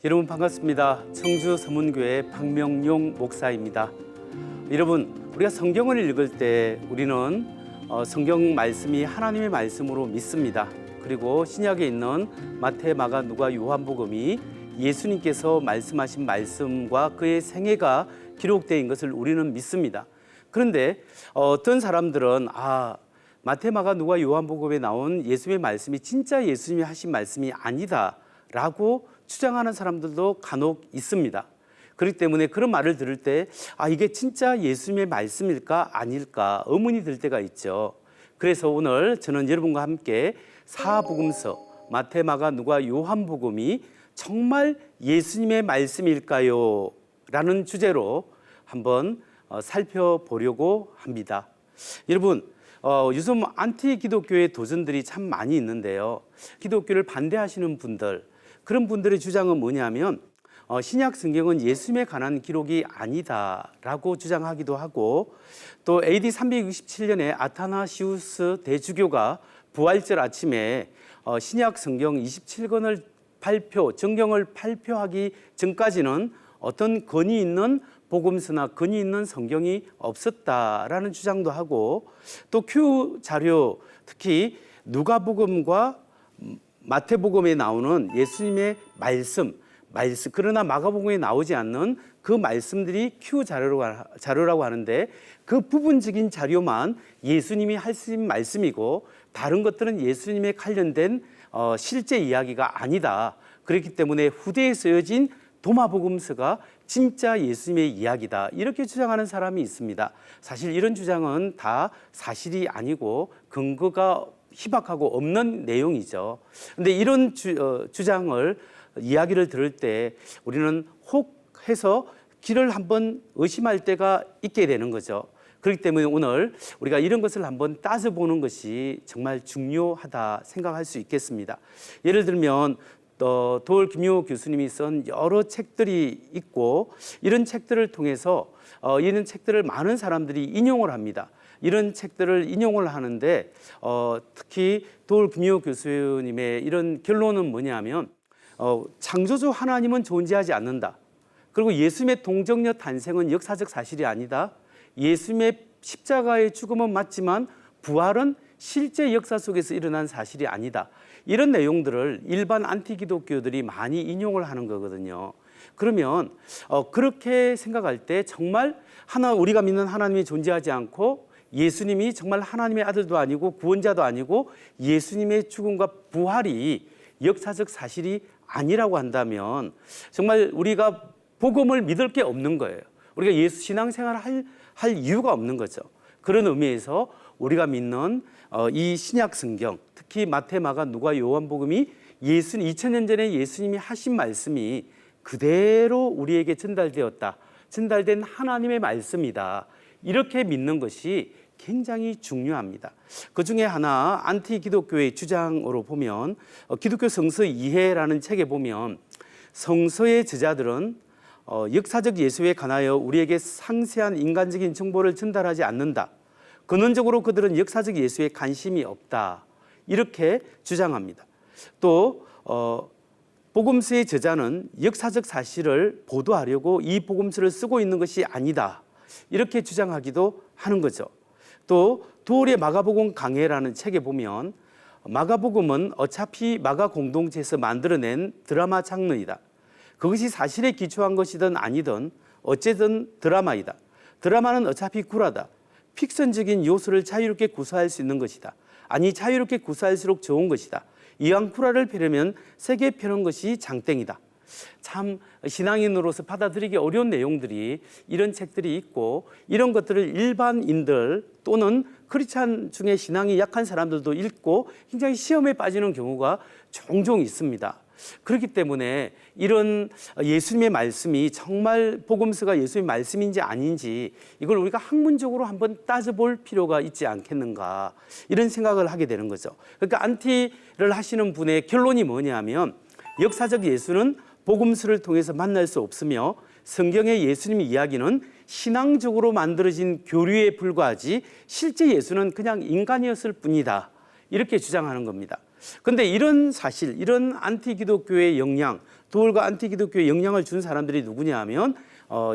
여러분 반갑습니다. 청주 서문교회 박명용 목사입니다. 여러분, 우리가 성경을 읽을 때 우리는 성경 말씀이 하나님의 말씀으로 믿습니다. 그리고 신약에 있는 마태, 마가, 누가, 요한복음이 예수님께서 말씀하신 말씀과 그의 생애가 기록된 것을 우리는 믿습니다. 그런데 어떤 사람들은 마태, 마가, 누가, 요한복음에 나온 예수님의 말씀이 진짜 예수님이 하신 말씀이 아니다라고 주장하는 사람들도 간혹 있습니다. 그렇기 때문에 그런 말을 들을 때 이게 진짜 예수님의 말씀일까 아닐까 의문이 들 때가 있죠. 그래서 오늘 저는 여러분과 함께 사복음서 마태, 마가, 누가, 요한복음이 정말 예수님의 말씀일까요? 라는 주제로 한번 살펴보려고 합니다. 여러분, 요즘 안티 기독교의 도전들이 참 많이 있는데요. 기독교를 반대하시는 분들, 그런 분들의 주장은 뭐냐면 신약 성경은 예수님에 관한 기록이 아니다라고 주장하기도 하고, 또 AD 367년에 아타나시우스 대주교가 부활절 아침에 신약 성경 27권을 정경을 발표하기 전까지는 어떤 권위 있는 복음서나 권위 있는 성경이 없었다라는 주장도 하고, 또 큐 자료, 특히 누가복음과 마태복음에 나오는 예수님의 말씀, 그러나 마가복음에 나오지 않는 그 말씀들이 큐 자료라고 하는데, 그 부분적인 자료만 예수님이 하신 말씀이고 다른 것들은 예수님에 관련된 실제 이야기가 아니다. 그렇기 때문에 후대에 쓰여진 도마복음서가 진짜 예수님의 이야기다, 이렇게 주장하는 사람이 있습니다. 사실 이런 주장은 다 사실이 아니고 근거가 희박하고 없는 내용이죠. 그런데 이런 주장을 이야기를 들을 때 우리는 혹해서 길을 한번 의심할 때가 있게 되는 거죠. 그렇기 때문에 오늘 우리가 이런 것을 한번 따져보는 것이 정말 중요하다 생각할 수 있겠습니다. 예를 들면 도올 김용호 교수님이 쓴 여러 책들이 있고, 이런 책들을 통해서 이런 책들을 많은 사람들이 인용을 합니다. 이런 책들을 인용을 하는데 특히 도올 김용호 교수님의 이런 결론은 뭐냐면 창조주 하나님은 존재하지 않는다. 그리고 예수님의 동정녀 탄생은 역사적 사실이 아니다. 예수님의 십자가의 죽음은 맞지만 부활은 실제 역사 속에서 일어난 사실이 아니다. 이런 내용들을 일반 안티기독교들이 많이 인용을 하는 거거든요. 그러면 그렇게 생각할 때 정말 우리가 믿는 하나님이 존재하지 않고 예수님이 정말 하나님의 아들도 아니고 구원자도 아니고 예수님의 죽음과 부활이 역사적 사실이 아니라고 한다면 정말 우리가 복음을 믿을 게 없는 거예요. 우리가 예수 신앙생활을 할 이유가 없는 거죠. 그런 의미에서 우리가 믿는 이 신약 성경, 특히 마태, 마가, 누가, 요한복음이 2000년 전에 예수님이 하신 말씀이 그대로 우리에게 전달된 하나님의 말씀이다, 이렇게 믿는 것이 굉장히 중요합니다. 그 중에 하나 안티 기독교의 주장으로 보면 기독교 성서 이해라는 책에 보면 성서의 저자들은 역사적 예수에 관하여 우리에게 상세한 인간적인 정보를 전달하지 않는다. 근원적으로 그들은 역사적 예수에 관심이 없다, 이렇게 주장합니다. 또 복음서의 저자는 역사적 사실을 보도하려고 이 복음서를 쓰고 있는 것이 아니다, 이렇게 주장하기도 하는 거죠. 또 도올의 마가복음 강해라는 책에 보면 마가복음은 어차피 마가 공동체에서 만들어낸 드라마 장르이다. 그것이 사실에 기초한 것이든 아니든 어쨌든 드라마이다. 드라마는 어차피 구라다. 픽션적인 요소를 자유롭게 구사할 수 있는 것이다. 아니, 자유롭게 구사할수록 좋은 것이다. 이왕 구라를 펴려면 세게 펴는 것이 장땡이다. 참 신앙인으로서 받아들이기 어려운 내용들이, 이런 책들이 있고, 이런 것들을 일반인들 또는 크리스찬 중에 신앙이 약한 사람들도 읽고 굉장히 시험에 빠지는 경우가 종종 있습니다. 그렇기 때문에 이런 예수님의 말씀이 정말 복음서가 예수님의 말씀인지 아닌지, 이걸 우리가 학문적으로 한번 따져볼 필요가 있지 않겠는가, 이런 생각을 하게 되는 거죠. 그러니까 안티를 하시는 분의 결론이 뭐냐면 역사적 예수는 복음서를 통해서 만날 수 없으며 성경의 예수님 이야기는 신앙적으로 만들어진 교류에 불과하지 실제 예수는 그냥 인간이었을 뿐이다, 이렇게 주장하는 겁니다. 그런데 이런 사실, 이런 안티 기독교의 영향, 두올과 안티기독교에 영향을 준 사람들이 누구냐 하면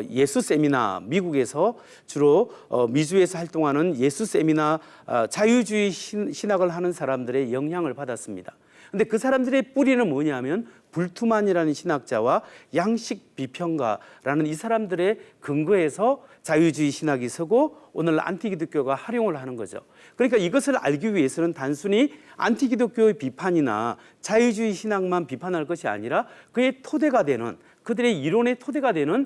예수 세미나, 미국에서 주로 미주에서 활동하는 예수 세미나 자유주의 신학을 하는 사람들의 영향을 받았습니다. 근데 그 사람들의 뿌리는 뭐냐면 불투만이라는 신학자와 양식 비평가라는 이 사람들의 근거에서 자유주의 신학이 서고 오늘 안티기독교가 활용을 하는 거죠. 그러니까 이것을 알기 위해서는 단순히 안티기독교의 비판이나 자유주의 신학만 비판할 것이 아니라 그의 토대가 되는, 그들의 이론의 토대가 되는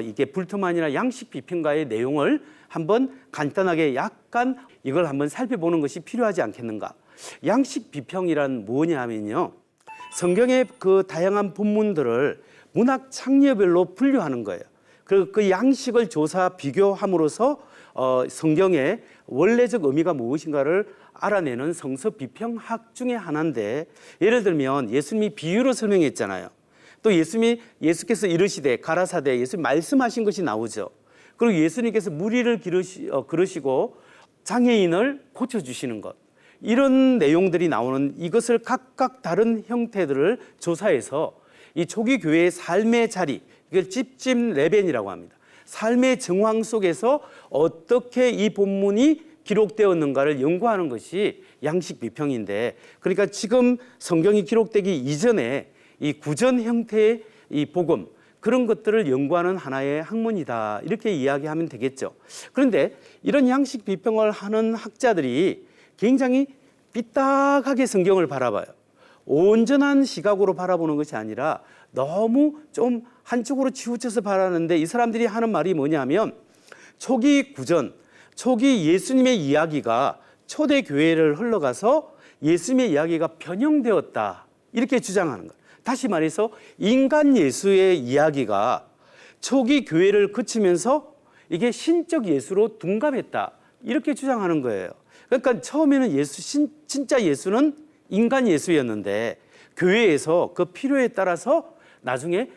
이게 불투만이나 양식 비평가의 내용을 한번 간단하게 약간 이걸 한번 살펴보는 것이 필요하지 않겠는가. 양식 비평이란 뭐냐 하면요, 성경의 그 다양한 본문들을 문학 창녀별로 분류하는 거예요. 그 양식을 조사 비교함으로써 성경의 원래적 의미가 무엇인가를 알아내는 성서 비평학 중에 하나인데, 예를 들면 예수님이 비유로 설명했잖아요. 또 예수께서 이르시되 가라사대 예수님 말씀하신 것이 나오죠. 그리고 예수님께서 무리를 기르시고 장애인을 고쳐주시는 것, 이런 내용들이 나오는 이것을 각각 다른 형태들을 조사해서 이 초기 교회의 삶의 자리, 이걸 찝찝레벤이라고 합니다. 삶의 정황 속에서 어떻게 이 본문이 기록되었는가를 연구하는 것이 양식 비평인데, 그러니까 지금 성경이 기록되기 이전에 이 구전 형태의 이 복음, 그런 것들을 연구하는 하나의 학문이다, 이렇게 이야기하면 되겠죠. 그런데 이런 양식 비평을 하는 학자들이 굉장히 삐딱하게 성경을 바라봐요. 온전한 시각으로 바라보는 것이 아니라 너무 좀 한쪽으로 치우쳐서 바라는데, 이 사람들이 하는 말이 뭐냐면 초기 구전, 초기 예수님의 이야기가 초대 교회를 흘러가서 예수님의 이야기가 변형되었다, 이렇게 주장하는 거예요. 다시 말해서 인간 예수의 이야기가 초기 교회를 거치면서 이게 신적 예수로 둔갑했다, 이렇게 주장하는 거예요. 그러니까 처음에는 진짜 예수는 인간 예수였는데 교회에서 그 필요에 따라서 나중에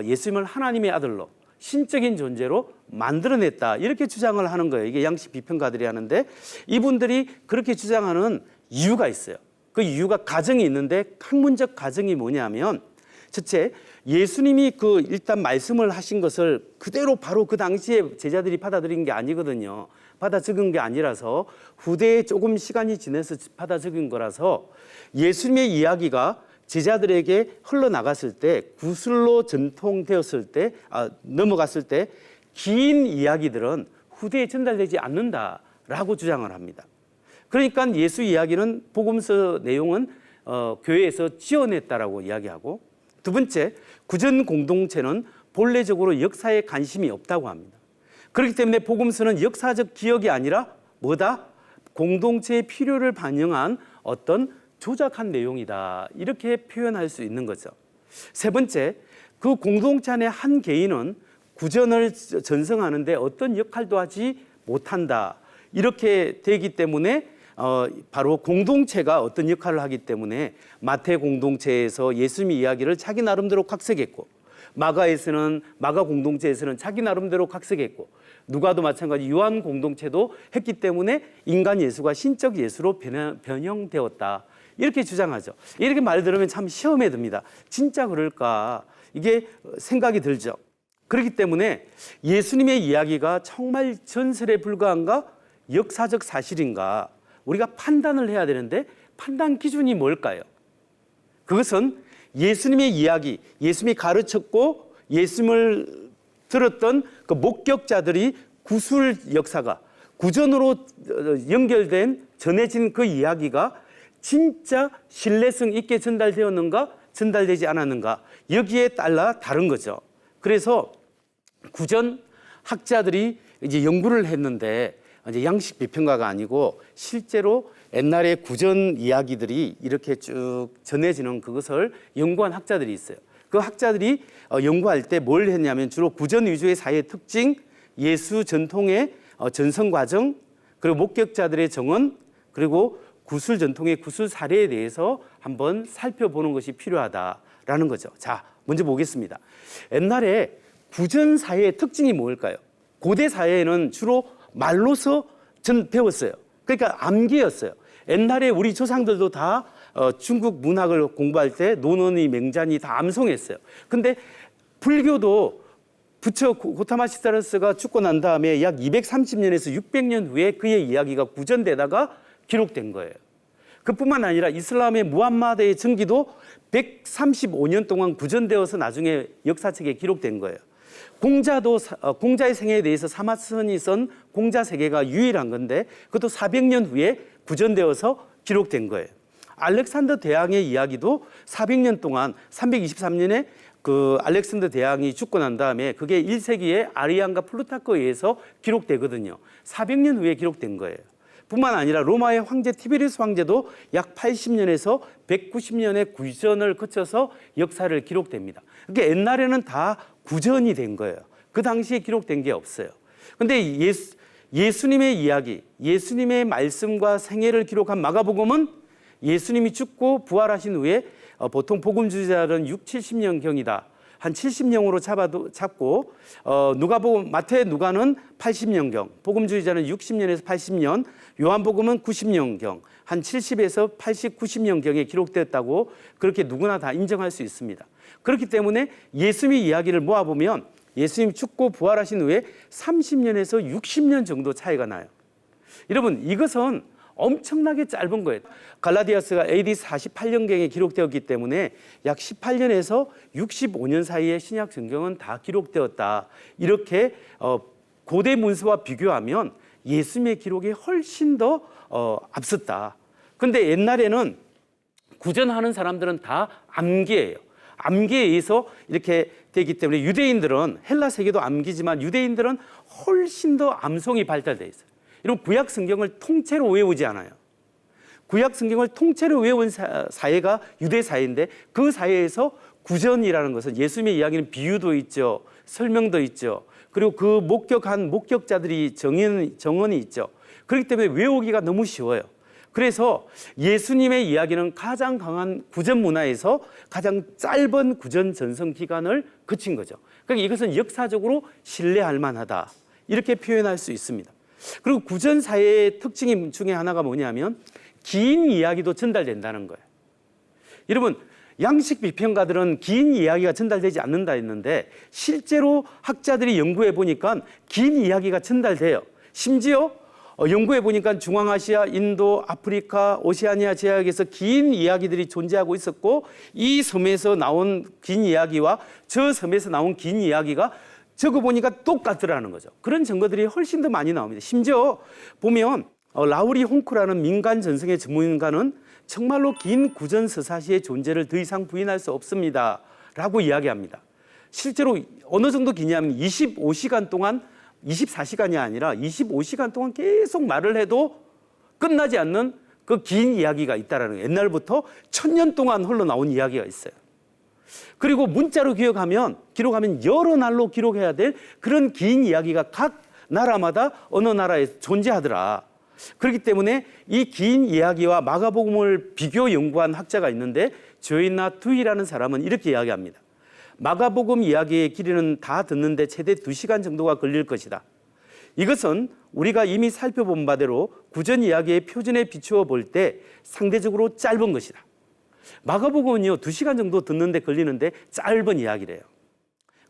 예수님을 하나님의 아들로 신적인 존재로 만들어냈다, 이렇게 주장을 하는 거예요. 이게 양식 비평가들이 하는데, 이분들이 그렇게 주장하는 이유가 있어요. 그 이유가 가정이 있는데, 학문적 가정이 뭐냐면, 첫째, 예수님이 일단 말씀을 하신 것을 그대로 바로 그 당시에 제자들이 받아들인 게 아니거든요. 받아 적은 게 아니라서 후대에 조금 시간이 지나서 받아 적은 거라서, 예수님의 이야기가 제자들에게 흘러나갔을 때, 구술로 전통되었을 때, 넘어갔을 때 긴 이야기들은 후대에 전달되지 않는다라고 주장을 합니다. 그러니까 예수 이야기는, 복음서 내용은 교회에서 지어냈다라고 이야기하고, 두 번째, 구전 공동체는 본래적으로 역사에 관심이 없다고 합니다. 그렇기 때문에 복음서는 역사적 기억이 아니라 뭐다? 공동체의 필요를 반영한 어떤 조작한 내용이다, 이렇게 표현할 수 있는 거죠. 세 번째, 그 공동체 안에 한 개인은 구전을 전승하는데 어떤 역할도 하지 못한다, 이렇게 되기 때문에 바로 공동체가 어떤 역할을 하기 때문에 마태 공동체에서 예수님의 이야기를 자기 나름대로 각색했고, 마가 공동체에서는 자기 나름대로 각색했고, 누가도 마찬가지 요한 공동체도 했기 때문에 인간 예수가 신적 예수로 변형되었다, 이렇게 주장하죠. 이렇게 말 들으면 참 시험에 듭니다. 진짜 그럴까, 이게 생각이 들죠. 그렇기 때문에 예수님의 이야기가 정말 전설에 불과한가, 역사적 사실인가, 우리가 판단을 해야 되는데 판단 기준이 뭘까요? 그것은 예수님의 이야기, 예수님이 가르쳤고 예수님을 들었던 그 목격자들이 구술 역사가 구전으로 연결된, 전해진 그 이야기가 진짜 신뢰성 있게 전달되었는가, 전달되지 않았는가, 여기에 따라 다른 거죠. 그래서 구전 학자들이 이제 연구를 했는데, 이제 양식 비평가가 아니고 실제로 옛날에 구전 이야기들이 이렇게 쭉 전해지는 그것을 연구한 학자들이 있어요. 그 학자들이 연구할 때 뭘 했냐면 주로 구전 위주의 사회의 특징, 예수 전통의 전성 과정, 그리고 목격자들의 정언, 그리고 구술 전통의 구술 사례에 대해서 한번 살펴보는 것이 필요하다라는 거죠. 자, 먼저 보겠습니다. 옛날에 구전 사회의 특징이 뭘까요? 고대 사회에는 주로 말로서 배웠어요. 그러니까 암기였어요. 옛날에 우리 조상들도 다 중국 문학을 공부할 때 논어니, 맹자니 다 암송했어요. 근데 불교도 부처 고타마 시타르스가 죽고 난 다음에 약 230년에서 600년 후에 그의 이야기가 구전되다가 기록된 거예요. 그뿐만 아니라 이슬람의 무함마드의 전기도 135년 동안 구전되어서 나중에 역사책에 기록된 거예요. 공자의 생애에 대해서 사마선이 쓴 공자세계가 유일한 건데 그것도 400년 후에 구전되어서 기록된 거예요. 알렉산더 대왕의 이야기도 400년 동안 323년에 그 알렉산더 대왕이 죽고 난 다음에 그게 1세기에 아리안과 플루타크에 의해서 기록되거든요. 400년 후에 기록된 거예요. 뿐만 아니라 로마의 황제 티베리우스 황제도 약 80년에서 190년의 구전을 거쳐서 역사를 기록됩니다. 그러니까 옛날에는 다 구전이 된 거예요. 그 당시에 기록된 게 없어요. 근데 예수님의 이야기, 예수님의 말씀과 생애를 기록한 마가복음은 예수님이 죽고 부활하신 후에 보통 복음주의자들은 6, 70년경이다. 한 70년으로 잡고 마태, 누가는 80년경, 복음주의자는 60년에서 80년, 요한복음은 90년경, 한 70에서 80, 90년경에 기록됐다고 그렇게 누구나 다 인정할 수 있습니다. 그렇기 때문에 예수님의 이야기를 모아보면 예수님 죽고 부활하신 후에 30년에서 60년 정도 차이가 나요. 여러분, 이것은 엄청나게 짧은 거예요. 갈라디아스가 AD 48년경에 기록되었기 때문에 약 18년에서 65년 사이에 신약 성경은 다 기록되었다. 이렇게 고대 문서와 비교하면 예수님의 기록이 훨씬 더 앞섰다. 그런데 옛날에는 구전하는 사람들은 다 암기예요. 암기에 의해서 이렇게 되기 때문에 유대인들은 헬라 세계도 암기지만 유대인들은 훨씬 더 암송이 발달되어 있어요. 이런 구약 성경을 통째로 외우지 않아요. 구약 성경을 통째로 외운 사회가 유대 사회인데 그 사회에서 구전이라는 것은 예수님의 이야기는 비유도 있죠. 설명도 있죠. 그리고 그 목격한 목격자들이 정언이 있죠. 그렇기 때문에 외우기가 너무 쉬워요. 그래서 예수님의 이야기는 가장 강한 구전 문화에서 가장 짧은 구전 전성 기간을 거친 거죠. 그러니까 이것은 역사적으로 신뢰할 만하다. 이렇게 표현할 수 있습니다. 그리고 구전 사회의 특징 중에 하나가 뭐냐면 긴 이야기도 전달된다는 거예요. 여러분, 양식 비평가들은 긴 이야기가 전달되지 않는다 했는데 실제로 학자들이 연구해 보니까 긴 이야기가 전달돼요. 심지어 연구해 보니까 중앙아시아, 인도, 아프리카, 오세아니아 지역에서 긴 이야기들이 존재하고 있었고 이 섬에서 나온 긴 이야기와 저 섬에서 나온 긴 이야기가 적어보니까 똑같더라는 거죠. 그런 증거들이 훨씬 더 많이 나옵니다. 심지어 보면 라우리 홍크라는 민간 전승의 전문가는 정말로 긴 구전 서사시의 존재를 더 이상 부인할 수 없습니다. 라고 이야기합니다. 실제로 어느 정도 기냐면 25시간 동안 24시간이 아니라 25시간 동안 계속 말을 해도 끝나지 않는 그 긴 이야기가 있다는 거예요. 옛날부터 1000년 동안 흘러나온 이야기가 있어요. 그리고 문자로 기록하면 여러 날로 기록해야 될 그런 긴 이야기가 각 나라마다 어느 나라에 존재하더라. 그렇기 때문에 이 긴 이야기와 마가복음을 비교 연구한 학자가 있는데 조이나 투이라는 사람은 이렇게 이야기합니다. 마가복음 이야기의 길이는 다 듣는데 최대 2시간 정도가 걸릴 것이다. 이것은 우리가 이미 살펴본 바대로 구전 이야기의 표준에 비추어 볼 때 상대적으로 짧은 것이다. 마가복음은요 2시간 정도 듣는데 걸리는데 짧은 이야기래요.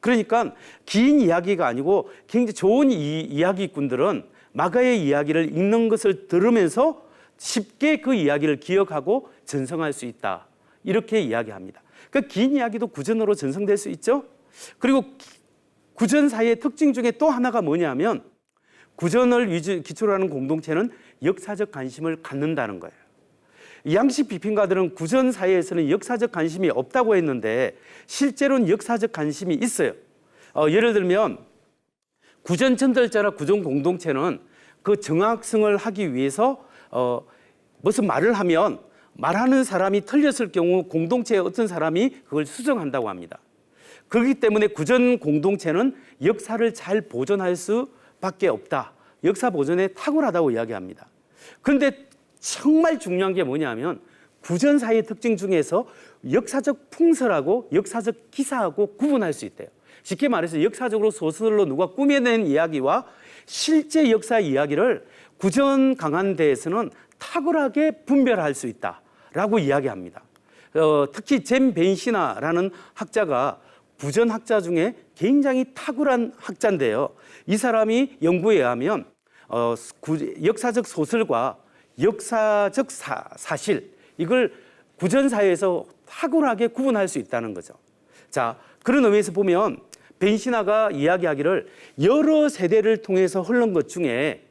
그러니까 긴 이야기가 아니고 굉장히 좋은 이야기꾼들은 마가의 이야기를 읽는 것을 들으면서 쉽게 그 이야기를 기억하고 전성할 수 있다. 이렇게 이야기합니다. 그 긴 이야기도 구전으로 전성될 수 있죠. 그리고 구전 사이의 특징 중에 또 하나가 뭐냐면 구전을 기초로 하는 공동체는 역사적 관심을 갖는다는 거예요. 양식 비평가들은 구전 사회에서는 역사적 관심이 없다고 했는데 실제로는 역사적 관심이 있어요. 예를 들면 구전 전달자나 구전 공동체는 그 정확성을 하기 위해서 무슨 말을 하면 말하는 사람이 틀렸을 경우 공동체의 어떤 사람이 그걸 수정한다고 합니다. 그렇기 때문에 구전 공동체는 역사를 잘 보존할 수밖에 없다. 역사 보존에 탁월하다고 이야기합니다. 그런데 정말 중요한 게 뭐냐면 구전 사회의 특징 중에서 역사적 풍설하고 역사적 기사하고 구분할 수 있대요. 쉽게 말해서 역사적으로 소설로 누가 꾸며낸 이야기와 실제 역사 이야기를 구전 강한대에서는 탁월하게 분별할 수 있다. 라고 이야기합니다. 특히 잼 벤시나라는 학자가 구전학자 중에 굉장히 탁월한 학자인데요. 이 사람이 연구에 의하면 역사적 소설과 역사적 사실, 이걸 구전사회에서 탁월하게 구분할 수 있다는 거죠. 자, 그런 의미에서 보면 벤시나가 이야기하기를 여러 세대를 통해서 흐른 것 중에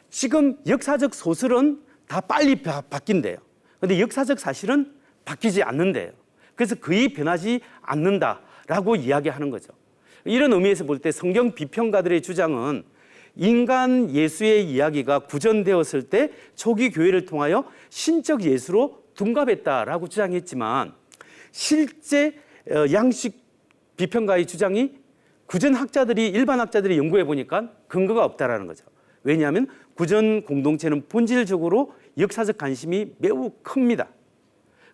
지금 역사적 소설은 다 빨리 바뀐대요. 그런데 역사적 사실은 바뀌지 않는데요. 그래서 거의 변하지 않는다라고 이야기하는 거죠. 이런 의미에서 볼 때 성경 비평가들의 주장은 인간 예수의 이야기가 구전되었을 때 초기 교회를 통하여 신적 예수로 둔갑했다라고 주장했지만 실제 양식 비평가의 주장이 구전 학자들이 일반 학자들이 연구해 보니까 근거가 없다라는 거죠. 왜냐하면 구전 공동체는 본질적으로 역사적 관심이 매우 큽니다.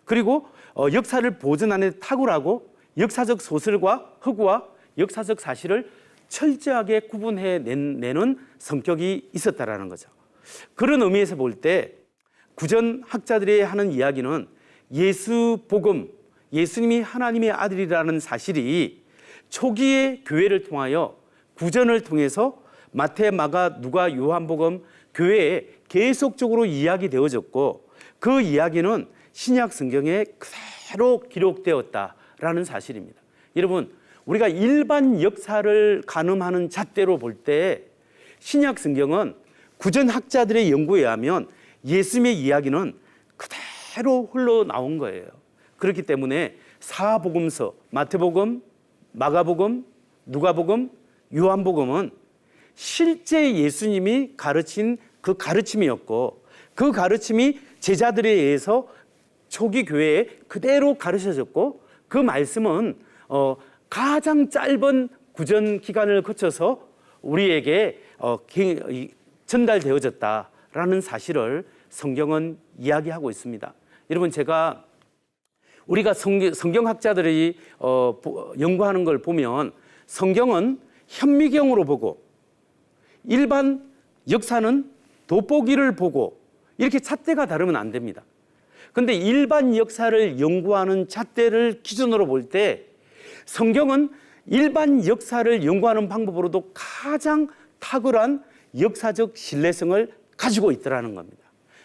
그리고 역사를 보존하는 데 탁월하고 역사적 소설과 허구와 역사적 사실을 철저하게 구분해내는 성격이 있었다라는 거죠. 그런 의미에서 볼 때 구전 학자들이 하는 이야기는 예수 복음, 예수님이 하나님의 아들이라는 사실이 초기의 교회를 통하여 구전을 통해서 마태, 마가, 누가, 요한복음 교회에 계속적으로 이야기되어졌고 그 이야기는 신약 성경에 그대로 기록되었다라는 사실입니다. 여러분, 우리가 일반 역사를 가늠하는 잣대로 볼 때 신약 성경은 구전 학자들의 연구에 의하면 예수님의 이야기는 그대로 흘러나온 거예요. 그렇기 때문에 사복음서, 마태복음, 마가복음, 누가복음, 요한복음은 실제 예수님이 가르친 그 가르침이었고 그 가르침이 제자들에 의해서 초기 교회에 그대로 가르쳐졌고 그 말씀은 가장 짧은 구전 기간을 거쳐서 우리에게 전달되어졌다라는 사실을 성경은 이야기하고 있습니다. 여러분, 제가 우리가 성경학자들이 연구하는 걸 보면 성경은 현미경으로 보고 일반 역사는 돋보기를 보고 이렇게 잣대가 다르면 안 됩니다. 그런데 일반 역사를 연구하는 잣대를 기준으로 볼 때 성경은 일반 역사를 연구하는 방법으로도 가장 탁월한 역사적 신뢰성을 가지고 있더라는 겁니다.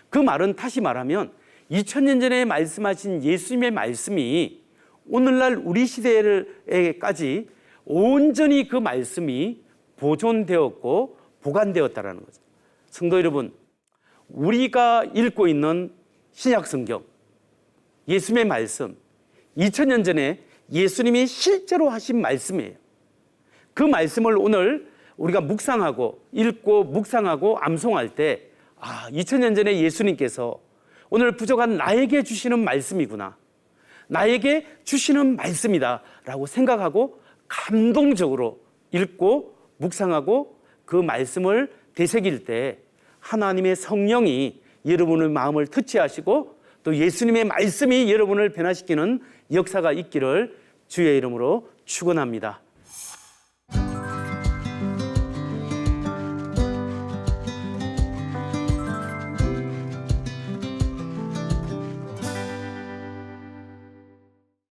그 말은 다시 말하면 2000년 전에 말씀하신 예수님의 말씀이 오늘날 우리 시대에까지 온전히 그 말씀이 보존되었고 보관되었다는 거죠. 성도 여러분, 우리가 읽고 있는 신약 성경, 예수님의 말씀, 2000년 전에 예수님이 실제로 하신 말씀이에요. 그 말씀을 오늘 우리가 묵상하고 읽고 묵상하고 암송할 때 2000년 전에 예수님께서 오늘 부족한 나에게 주시는 말씀이구나, 나에게 주시는 말씀이다 라고 생각하고 감동적으로 읽고 묵상하고 그 말씀을 되새길 때 하나님의 성령이 여러분의 마음을 터치하시고 또 예수님의 말씀이 여러분을 변화시키는 역사가 있기를 주의 이름으로 축원합니다.